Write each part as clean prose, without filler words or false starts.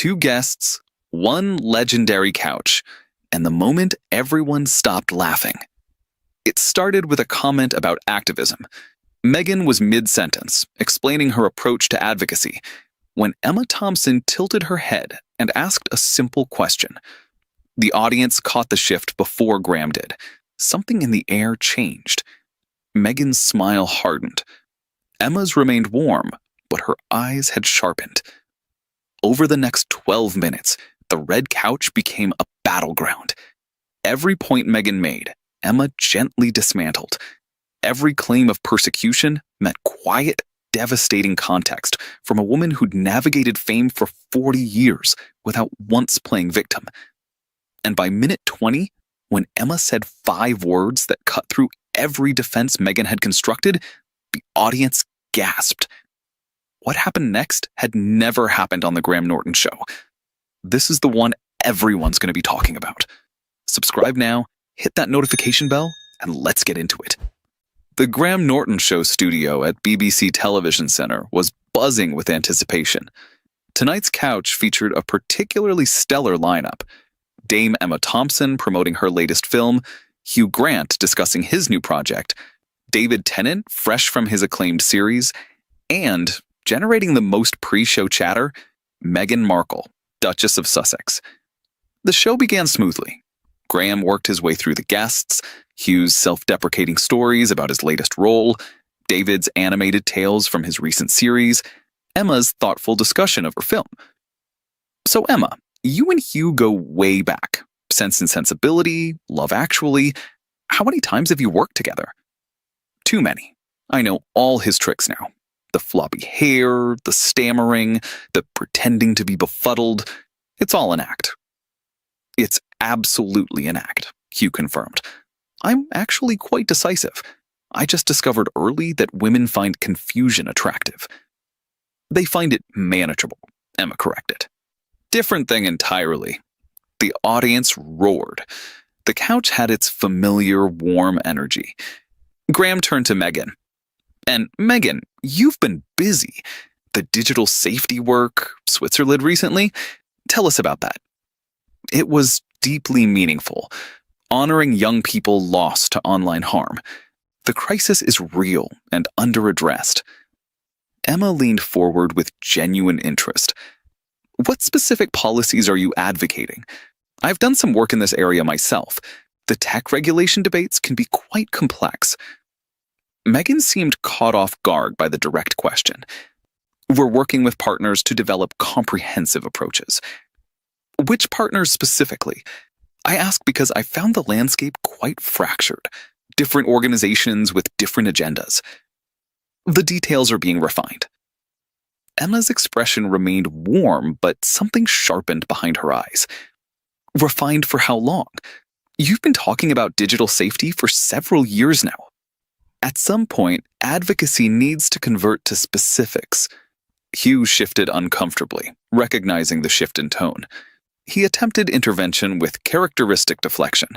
Two guests, one legendary couch, and the moment everyone stopped laughing. It started with a comment about activism. Meghan was mid-sentence, explaining her approach to advocacy, when Emma Thompson tilted her head and asked a simple question. The audience caught the shift before Graham did. Something in the air changed. Meghan's smile hardened. Emma's remained warm, but her eyes had sharpened. Over the next 12 minutes, the red couch became a battleground. Every point Meghan made, Emma gently dismantled. Every claim of persecution met quiet, devastating context from a woman who'd navigated fame for 40 years without once playing victim. And by minute 20, when Emma said 5 words that cut through every defense Meghan had constructed, the audience gasped. What happened next had never happened on the Graham Norton Show. This is the one everyone's going to be talking about. Subscribe now, hit that notification bell, and let's get into it. The Graham Norton Show studio at BBC Television Centre was buzzing with anticipation. Tonight's couch featured a particularly stellar lineup. Dame Emma Thompson promoting her latest film, Hugh Grant discussing his new project, David Tennant fresh from his acclaimed series, and, generating the most pre-show chatter, Meghan Markle, Duchess of Sussex. The show began smoothly. Graham worked his way through the guests, Hugh's self-deprecating stories about his latest role, David's animated tales from his recent series, Emma's thoughtful discussion of her film. So Emma, you and Hugh go way back. Sense and Sensibility, Love Actually. How many times have you worked together? Too many. I know all his tricks now. The floppy hair, the stammering, the pretending to be befuddled. It's all an act. It's absolutely an act, Hugh confirmed. I'm actually quite decisive. I just discovered early that women find confusion attractive. They find it manageable, Emma corrected. Different thing entirely. The audience roared. The couch had its familiar, warm energy. Graham turned to Meghan. And Meghan, you've been busy. The digital safety work, Switzerland recently. Tell us about that. It was deeply meaningful, honoring young people lost to online harm. The crisis is real and under-addressed. Emma leaned forward with genuine interest. What specific policies are you advocating? I've done some work in this area myself. The tech regulation debates can be quite complex. Meghan seemed caught off guard by the direct question. We're working with partners to develop comprehensive approaches. Which partners specifically? I ask because I found the landscape quite fractured. Different organizations with different agendas. The details are being refined. Emma's expression remained warm, but something sharpened behind her eyes. Refined for how long? You've been talking about digital safety for several years now. At some point, advocacy needs to convert to specifics. Hugh shifted uncomfortably, recognizing the shift in tone. He attempted intervention with characteristic deflection.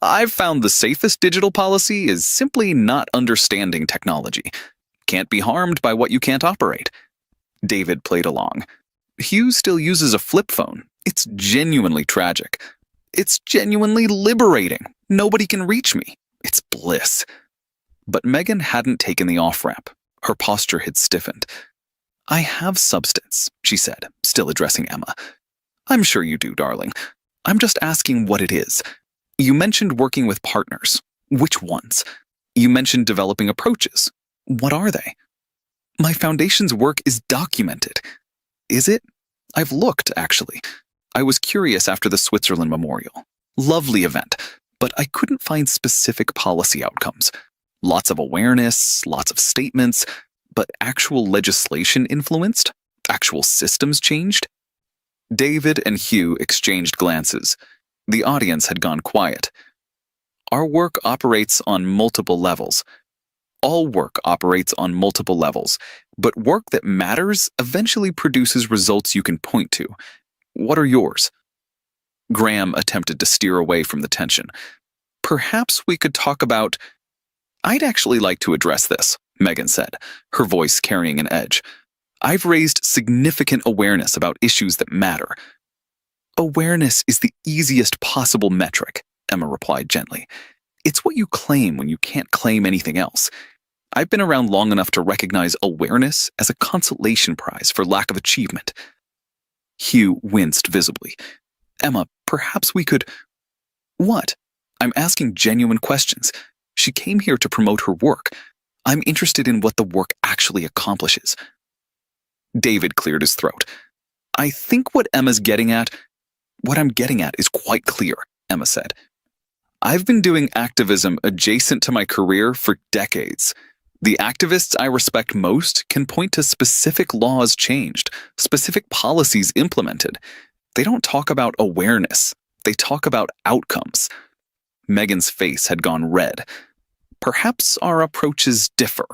I've found the safest digital policy is simply not understanding technology. Can't be harmed by what you can't operate. David played along. Hugh still uses a flip phone. It's genuinely tragic. It's genuinely liberating. Nobody can reach me. It's bliss. But Meghan hadn't taken the off-ramp. Her posture had stiffened. I have substance, she said, still addressing Emma. I'm sure you do, darling. I'm just asking what it is. You mentioned working with partners. Which ones? You mentioned developing approaches. What are they? My foundation's work is documented. Is it? I've looked, actually. I was curious after the Switzerland Memorial. Lovely event, but I couldn't find specific policy outcomes. Lots of awareness, lots of statements, but actual legislation influenced? Actual systems changed? David and Hugh exchanged glances. The audience had gone quiet. Our work operates on multiple levels. All work operates on multiple levels, but work that matters eventually produces results you can point to. What are yours? Graham attempted to steer away from the tension. Perhaps we could talk about... I'd actually like to address this, Meghan said, her voice carrying an edge. I've raised significant awareness about issues that matter. Awareness is the easiest possible metric, Emma replied gently. It's what you claim when you can't claim anything else. I've been around long enough to recognize awareness as a consolation prize for lack of achievement. Hugh winced visibly. Emma, perhaps we could... What? I'm asking genuine questions. She came here to promote her work. I'm interested in what the work actually accomplishes. David cleared his throat. I think what I'm getting at is quite clear, Emma said. I've been doing activism adjacent to my career for decades. The activists I respect most can point to specific laws changed, specific policies implemented. They don't talk about awareness. They talk about outcomes. Meghan's face had gone red. Perhaps our approaches differ.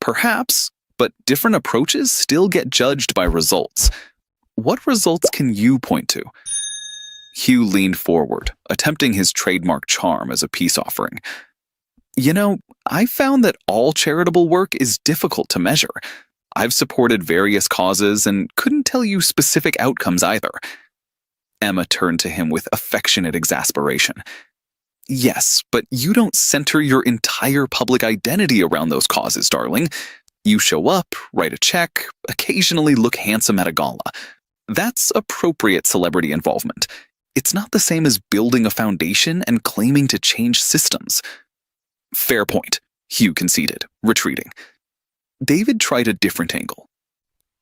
Perhaps, but different approaches still get judged by results. What results can you point to? Hugh leaned forward, attempting his trademark charm as a peace offering. You know, I found that all charitable work is difficult to measure. I've supported various causes and couldn't tell you specific outcomes either. Emma turned to him with affectionate exasperation. Yes, but you don't center your entire public identity around those causes, darling. You show up, write a check, occasionally look handsome at a gala. That's appropriate celebrity involvement. It's not the same as building a foundation and claiming to change systems. Fair point, Hugh conceded, retreating. David tried a different angle.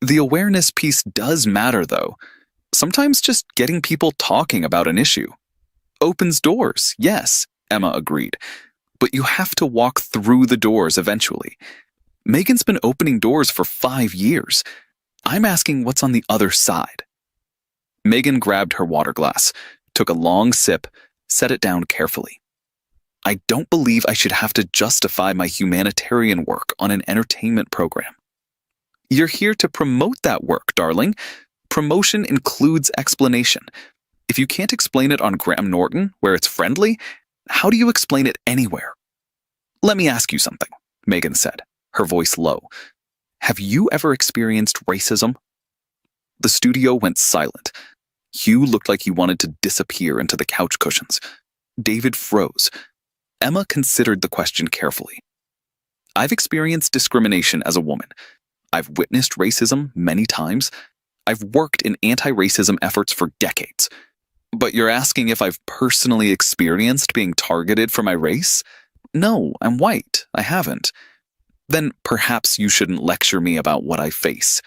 The awareness piece does matter, though. Sometimes just getting people talking about an issue. Opens doors, yes, Emma agreed. But you have to walk through the doors eventually. Meghan's been opening doors for 5 years. I'm asking what's on the other side. Meghan grabbed her water glass, took a long sip, set it down carefully. I don't believe I should have to justify my humanitarian work on an entertainment program. You're here to promote that work, darling. Promotion includes explanation. If you can't explain it on Graham Norton, where it's friendly, how do you explain it anywhere? Let me ask you something, Meghan said, her voice low. Have you ever experienced racism? The studio went silent. Hugh looked like he wanted to disappear into the couch cushions. David froze. Emma considered the question carefully. I've experienced discrimination as a woman. I've witnessed racism many times. I've worked in anti-racism efforts for decades. But you're asking if I've personally experienced being targeted for my race? No, I'm white. I haven't. Then perhaps you shouldn't lecture me about what I face.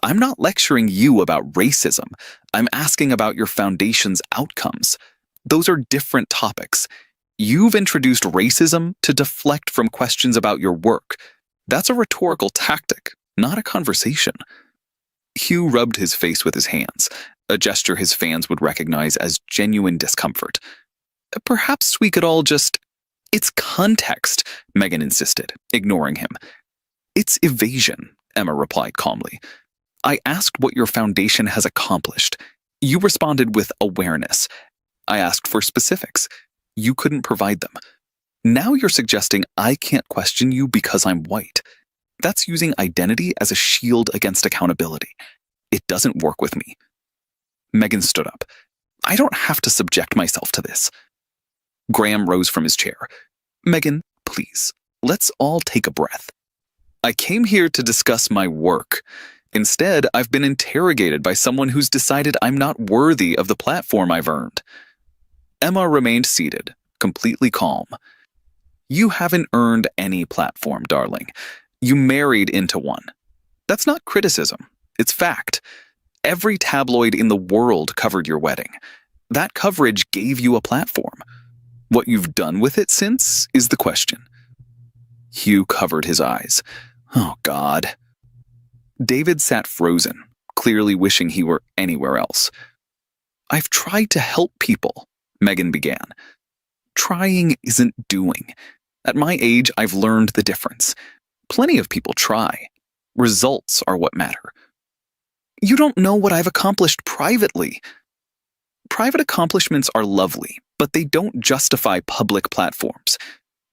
I'm not lecturing you about racism. I'm asking about your foundation's outcomes. Those are different topics. You've introduced racism to deflect from questions about your work. That's a rhetorical tactic, not a conversation. Hugh rubbed his face with his hands, a gesture his fans would recognize as genuine discomfort. Perhaps we could all just... It's context, Meghan insisted, ignoring him. It's evasion, Emma replied calmly. I asked what your foundation has accomplished. You responded with awareness. I asked for specifics. You couldn't provide them. Now you're suggesting I can't question you because I'm white. That's using identity as a shield against accountability. It doesn't work with me. Meghan stood up. I don't have to subject myself to this. Graham rose from his chair. Meghan, please, let's all take a breath. I came here to discuss my work. Instead, I've been interrogated by someone who's decided I'm not worthy of the platform I've earned. Emma remained seated, completely calm. You haven't earned any platform, darling. You married into one. That's not criticism. It's fact. Every tabloid in the world covered your wedding. That coverage gave you a platform. What you've done with it since is the question. Hugh covered his eyes. Oh, God. David sat frozen, clearly wishing he were anywhere else. I've tried to help people, Meghan began. Trying isn't doing. At my age, I've learned the difference. Plenty of people try. Results are what matter. You don't know what I've accomplished privately. Private accomplishments are lovely, but they don't justify public platforms.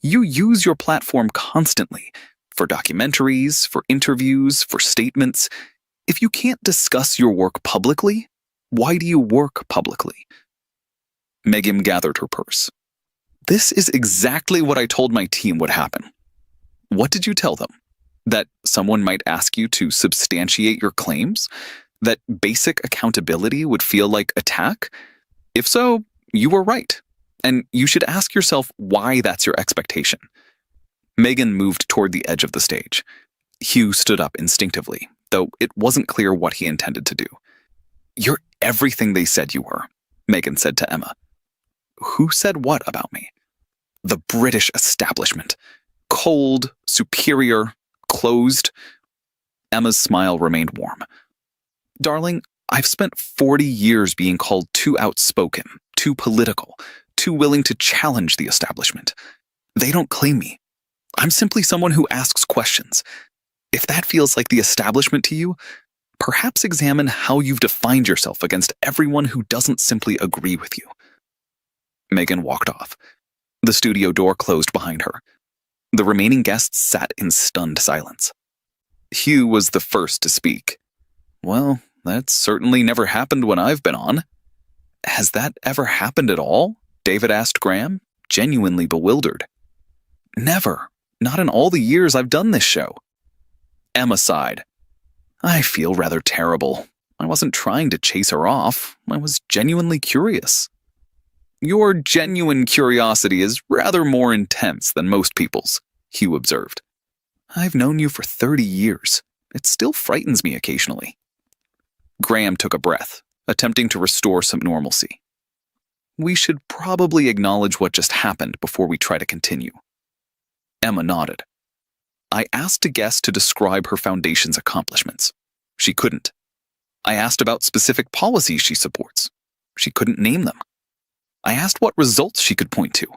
You use your platform constantly. for documentaries, for interviews, for statements. If you can't discuss your work publicly, why do you work publicly? Meghan gathered her purse. This is exactly what I told my team would happen. What did you tell them? That someone might ask you to substantiate your claims? That basic accountability would feel like attack? If so, you were right. And you should ask yourself why that's your expectation. Meghan moved toward the edge of the stage. Hugh stood up instinctively, though it wasn't clear what he intended to do. You're everything they said you were, Meghan said to Emma. Who said what about me? The British establishment. Cold, superior, closed. Emma's smile remained warm. Darling, I've spent 40 years being called too outspoken, too political, too willing to challenge the establishment. They don't claim me. I'm simply someone who asks questions. If that feels like the establishment to you, perhaps examine how you've defined yourself against everyone who doesn't simply agree with you. Meghan walked off. The studio door closed behind her. The remaining guests sat in stunned silence. Hugh was the first to speak. Well, that's certainly never happened when I've been on. Has that ever happened at all? David asked Graham, genuinely bewildered. Never. Not in all the years I've done this show. Emma sighed. I feel rather terrible. I wasn't trying to chase her off. I was genuinely curious. Your genuine curiosity is rather more intense than most people's, Hugh observed. I've known you for 30 years. It still frightens me occasionally. Graham took a breath, attempting to restore some normalcy. We should probably acknowledge what just happened before we try to continue. Emma nodded. I asked a guest to describe her foundation's accomplishments. She couldn't. I asked about specific policies she supports. She couldn't name them. I asked what results she could point to.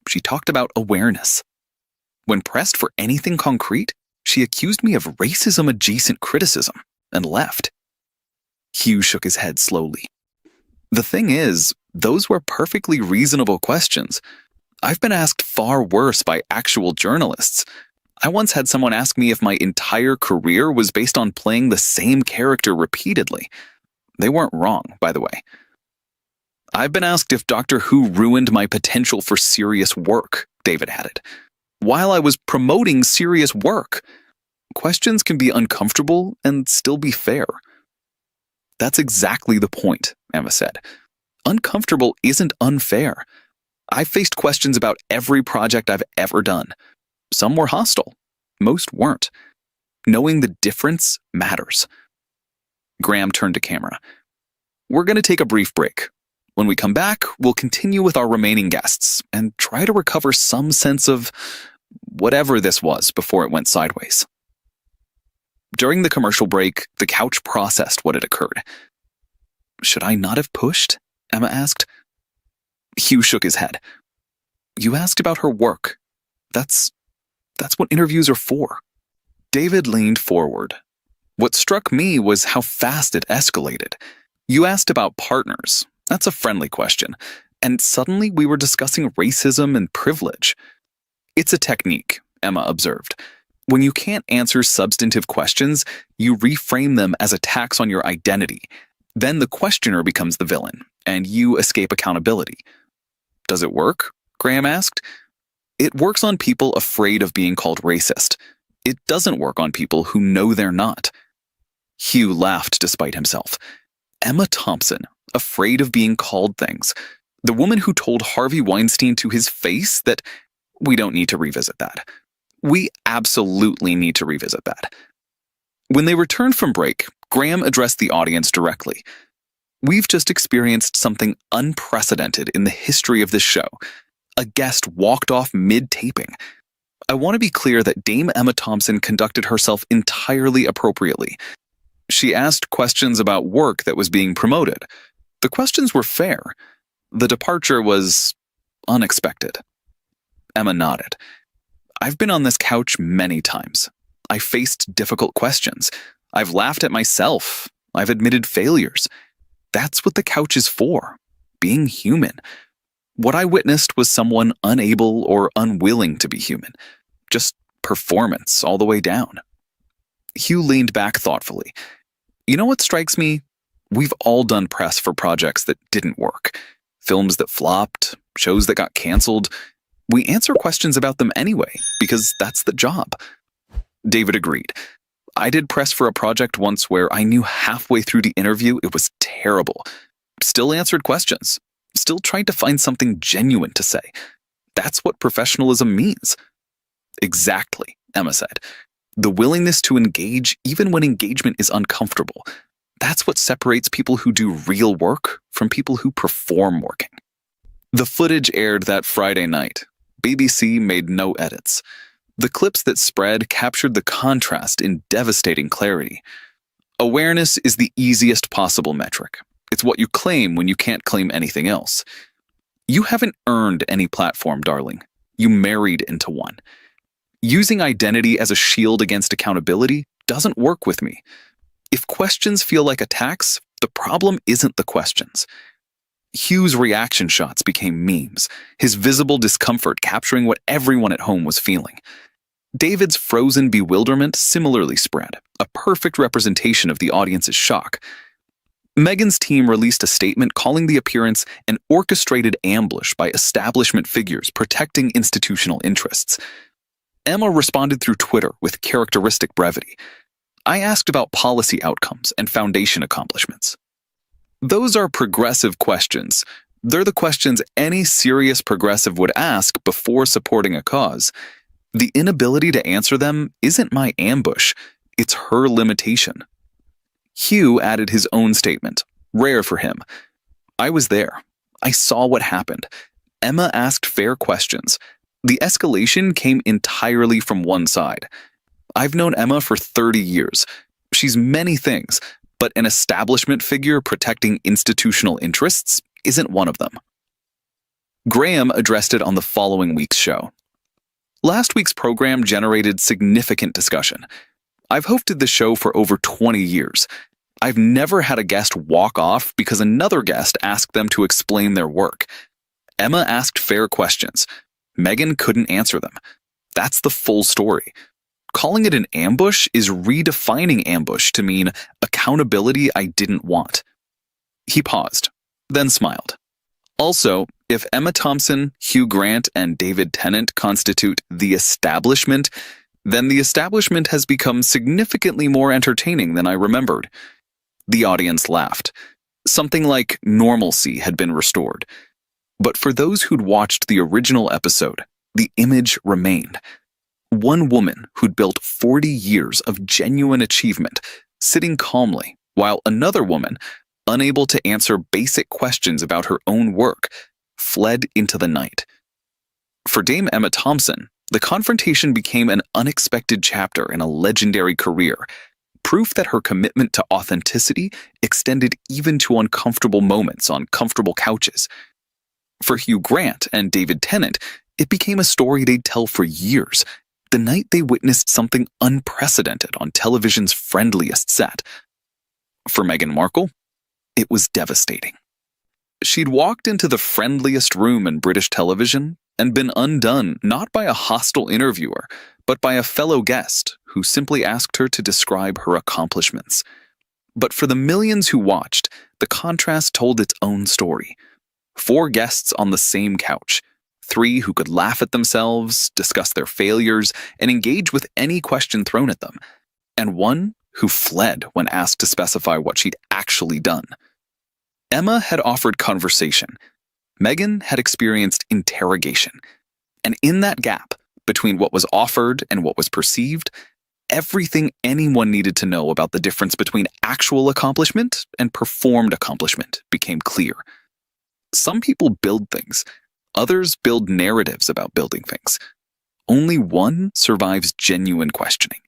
She talked about awareness. When pressed for anything concrete, she accused me of racism-adjacent criticism and left. Hugh shook his head slowly. The thing is, those were perfectly reasonable questions. I've been asked far worse by actual journalists. I once had someone ask me if my entire career was based on playing the same character repeatedly. They weren't wrong, by the way. I've been asked if Doctor Who ruined my potential for serious work, David added, while I was promoting serious work. Questions can be uncomfortable and still be fair. That's exactly the point, Emma said. Uncomfortable isn't unfair. I've faced questions about every project I've ever done. Some were hostile. Most weren't. Knowing the difference matters. Graham turned to camera. We're going to take a brief break. When we come back, we'll continue with our remaining guests and try to recover some sense of whatever this was before it went sideways. During the commercial break, the couch processed what had occurred. Should I not have pushed? Emma asked. Hugh shook his head. You asked about her work. That's what interviews are for. David leaned forward. What struck me was how fast it escalated. You asked about partners. That's a friendly question. And suddenly we were discussing racism and privilege. It's a technique, Emma observed. When you can't answer substantive questions, you reframe them as attacks on your identity. Then the questioner becomes the villain, and you escape accountability. Does it work? Graham asked. It works on people afraid of being called racist. It doesn't work on people who know they're not. Hugh laughed despite himself. Emma Thompson, afraid of being called things. The woman who told Harvey Weinstein to his face that we don't need to revisit that. We absolutely need to revisit that. When they returned from break, Graham addressed the audience directly. We've just experienced something unprecedented in the history of this show. A guest walked off mid-taping. I want to be clear that Dame Emma Thompson conducted herself entirely appropriately. She asked questions about work that was being promoted. The questions were fair. The departure was unexpected. Emma nodded. I've been on this couch many times. I faced difficult questions. I've laughed at myself. I've admitted failures. That's what the couch is for, being human. What I witnessed was someone unable or unwilling to be human, just performance all the way down. Hugh leaned back thoughtfully. You know what strikes me? We've all done press for projects that didn't work. Films that flopped, shows that got canceled. We answer questions about them anyway, because that's the job. David agreed. I did press for a project once where I knew halfway through the interview it was terrible. Still answered questions. Still tried to find something genuine to say. That's what professionalism means. Exactly, Emma said. The willingness to engage even when engagement is uncomfortable. That's what separates people who do real work from people who perform working. The footage aired that Friday night. BBC made no edits. The clips that spread captured the contrast in devastating clarity. Awareness is the easiest possible metric. It's what you claim when you can't claim anything else. You haven't earned any platform, darling. You married into one. Using identity as a shield against accountability doesn't work with me. If questions feel like attacks, the problem isn't the questions. Hugh's reaction shots became memes, his visible discomfort capturing what everyone at home was feeling. David's frozen bewilderment similarly spread, a perfect representation of the audience's shock. Meghan's team released a statement calling the appearance an orchestrated ambush by establishment figures protecting institutional interests. Emma responded through Twitter with characteristic brevity. I asked about policy outcomes and foundation accomplishments. Those are progressive questions. They're the questions any serious progressive would ask before supporting a cause. The inability to answer them isn't my ambush, it's her limitation. Hugh added his own statement, rare for him. I was there. I saw what happened. Emma asked fair questions. The escalation came entirely from one side. I've known Emma for 30 years. She's many things, but an establishment figure protecting institutional interests isn't one of them. Graham addressed it on the following week's show. Last week's program generated significant discussion. I've hosted the show for over 20 years. I've never had a guest walk off because another guest asked them to explain their work. Emma asked fair questions. Meghan couldn't answer them. That's the full story. Calling it an ambush is redefining ambush to mean accountability I didn't want. He paused, then smiled. Also, if Emma Thompson, Hugh Grant, and David Tennant constitute the establishment, then the establishment has become significantly more entertaining than I remembered. The audience laughed. Something like normalcy had been restored. But for those who'd watched the original episode, the image remained. One woman who'd built 40 years of genuine achievement, sitting calmly, while another woman, unable to answer basic questions about her own work, fled into the night. For Dame Emma Thompson, the confrontation became an unexpected chapter in a legendary career, proof that her commitment to authenticity extended even to uncomfortable moments on comfortable couches. For Hugh Grant and David Tennant, it became a story they'd tell for years, the night they witnessed something unprecedented on television's friendliest set. For Meghan Markle, it was devastating. She'd walked into the friendliest room in British television and been undone not by a hostile interviewer, but by a fellow guest who simply asked her to describe her accomplishments. But for the millions who watched, the contrast told its own story. 4 guests on the same couch, 3 who could laugh at themselves, discuss their failures, and engage with any question thrown at them, and 1 who fled when asked to specify what she'd actually done. Emma had offered conversation. Meghan had experienced interrogation. And in that gap, between what was offered and what was perceived, everything anyone needed to know about the difference between actual accomplishment and performed accomplishment became clear. Some people build things. Others build narratives about building things. Only one survives genuine questioning.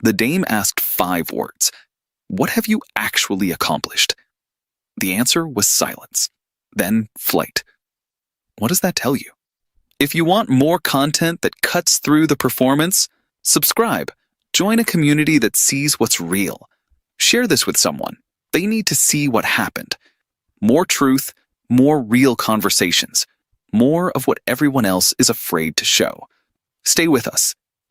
The dame asked 5 words. What have you actually accomplished? The answer was silence, then flight. What does that tell you? If you want more content that cuts through the performance, subscribe. Join a community that sees what's real. Share this with someone. They need to see what happened. More truth, more real conversations, more of what everyone else is afraid to show. Stay with us.